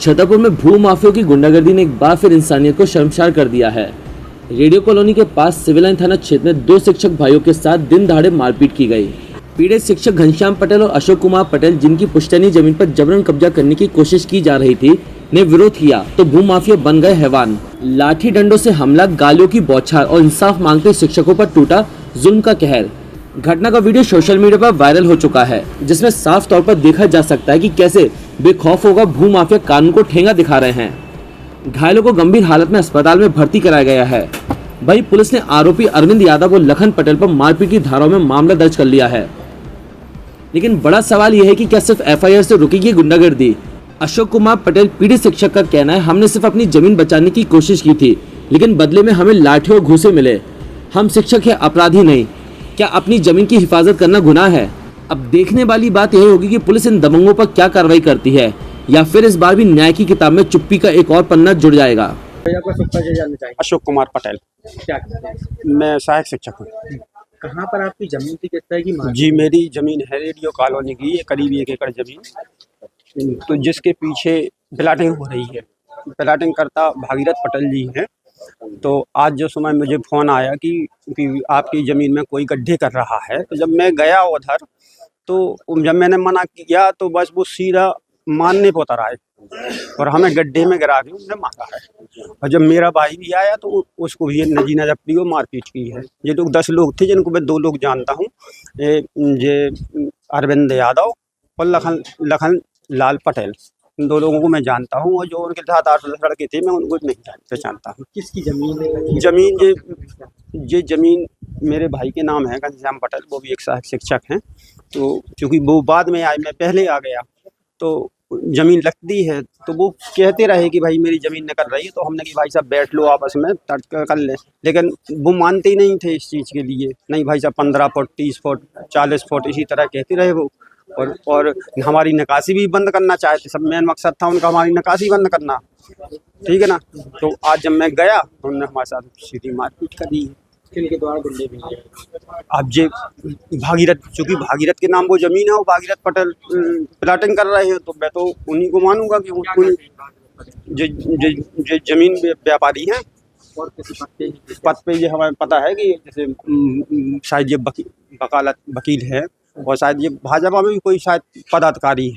छतरपुर में भू माफियों की गुंडागर्दी ने एक बार फिर इंसानियत को शर्मसार कर दिया है। रेडियो कॉलोनी के पास सिविल लाइन थाना क्षेत्र में दो शिक्षक भाइयों के साथ दिन दहाड़े मारपीट की गई। पीड़ित शिक्षक घनश्याम पटेल और अशोक कुमार पटेल, जिनकी पुश्तैनी जमीन पर जबरन कब्जा करने की कोशिश की जा रही थी, ने विरोध किया तो भूमाफिया बन गए हैवान। लाठी डंडों से हमला, गालियों की बौछार और इंसाफ मांगते शिक्षकों पर टूटा जुल्म का कहर। घटना का वीडियो सोशल मीडिया पर वायरल हो चुका है, जिसमें साफ तौर पर देखा जा सकता है कि कैसे बेखौफ होगा भूमाफिया कानून को ठेंगा दिखा रहे हैं। घायलों को गंभीर हालत में अस्पताल में भर्ती कराया गया है। वहीं पुलिस ने आरोपी अरविंद यादव और लखन पटेल पर मारपीट की धाराओं में मामला दर्ज कर लिया है। लेकिन बड़ा सवाल यह है कि क्या सिर्फ एफआईआर से रुकेगी गुंडागर्दी? अशोक कुमार पटेल पीड़ित शिक्षक का कहना है, हमने सिर्फ अपनी जमीन बचाने की कोशिश की थी, लेकिन बदले में हमें लाठी और घूंसे मिले। हम शिक्षक हैं, अपराधी नहीं। क्या अपनी जमीन की हिफाजत करना गुनाह है? अब देखने वाली बात यही होगी कि पुलिस इन दबंगों पर क्या कार्रवाई करती है, या फिर इस बार भी न्याय की किताब में चुप्पी का एक और पन्ना जुड़ जाएगा। अशोक कुमार पटेल। क्या मैं सहायक शिक्षक हूँ। कहाँ पर आपकी जमीन थी, किस तरह की मांग? जी, मेरी जमीन है रेडियो कॉलोनी की, ये करीब 1 एकड़ जमीन, तो जिसके पीछे प्लाटिंग हो रही है। प्लाटिंग करता भागीरथ पटेल जी हैं। तो आज जो समय मुझे फ़ोन आया कि आपकी ज़मीन में कोई गड्ढे कर रहा है, तो जब मैं गया उधर, तो जब मैंने मना किया तो बस वो सीधा मारने पर उतर आए और हमें गड्ढे में गिरा के उन्हें मारा है। और जब मेरा भाई भी आया तो उसको भी नजीना जब्ती को मारपीट की है। ये लोग 10 लोग थे, जिनको मैं 2 लोग जानता हूँ, ये अरविंद यादव और लखन लाल पटेल। इन 2 लोगों को मैं जानता हूँ, और जो उनके साथ 8 लड़के थे मैं उनको नहीं पहचानता हूँ। किसकी जमीन है? जमीन ये जमीन मेरे भाई के नाम है, घनश्याम पटेल, वो भी एक सहायक शिक्षक हैं। तो क्योंकि वो बाद में आए, मैं पहले आ गया, तो ज़मीन लगती है, तो वो कहते रहे कि भाई मेरी ज़मीन निकल रही है, तो हमने कि भाई साहब बैठ लो आपस में तर्क कर लें, लेकिन वो मानते ही नहीं थे इस चीज़ के लिए। नहीं भाई साहब 15 फुट, 30 फुट, 40 फुट इसी तरह कहते रहे वो। और हमारी निकासी भी बंद करना चाहते, सब मेन मकसद था उनका हमारी निकासी बंद करना, ठीक है ना। तो आज जब मैं गया तो उन्होंने हमारे साथ सीधी मारपीट कर दी। किनके द्वारा गुंडे भी हैं? अब जे भागीरथ, चूँकि भागीरथ के नाम वो ज़मीन है, वो भागीरथ पटेल प्लाटिंग कर रहे हैं, तो मैं तो उन्हीं को मानूंगा कि जो ज़मीन व्यापारी हैं। और किसी पद पे ये हमें पता है कि जैसे शायद ये वकालत वकील है, और शायद ये भाजपा में भी कोई शायद पदाधिकारी है।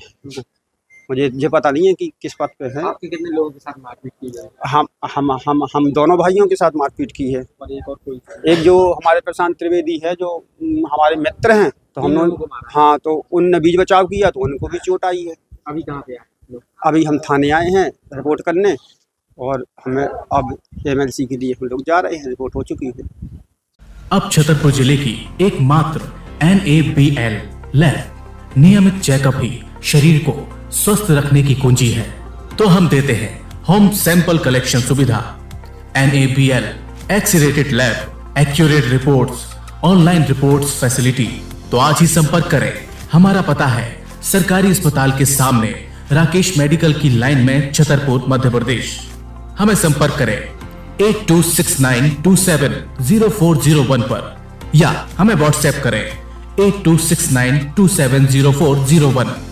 मुझे ये पता नहीं है कि किस पद पे है। आपके कितने लोगों के साथ मारपीट की है? हम दोनों भाइयों के साथ मारपीट की है। और एक और कोई? एक जो हमारे प्रशांत त्रिवेदी है, जो हमारे मित्र हैं, तो हम लोग, हाँ, तो उनने बीच बचाव किया तो उनको भी चोट आई है। अभी कहाँ पे आए? अभी हम थाने आए हैं रिपोर्ट करने, और हमें अब एमएलसी के लिए हम लोग जा रहे हैं, रिपोर्ट हो चुकी है। अब छतरपुर जिले की एकमात्र NABL लैब नियमित चेकअप ही शरीर को स्वस्थ रखने की कुंजी है, तो हम देते हैं होम सैंपल कलेक्शन सुविधा। NABL accredited lab, accurate reports, online reports facility. तो आज ही संपर्क करें। हमारा पता है सरकारी अस्पताल के सामने, राकेश मेडिकल की लाइन में, छतरपुर, मध्य प्रदेश। हमें संपर्क करें 8269270401 पर, या हमें व्हाट्सएप करें 8269270401।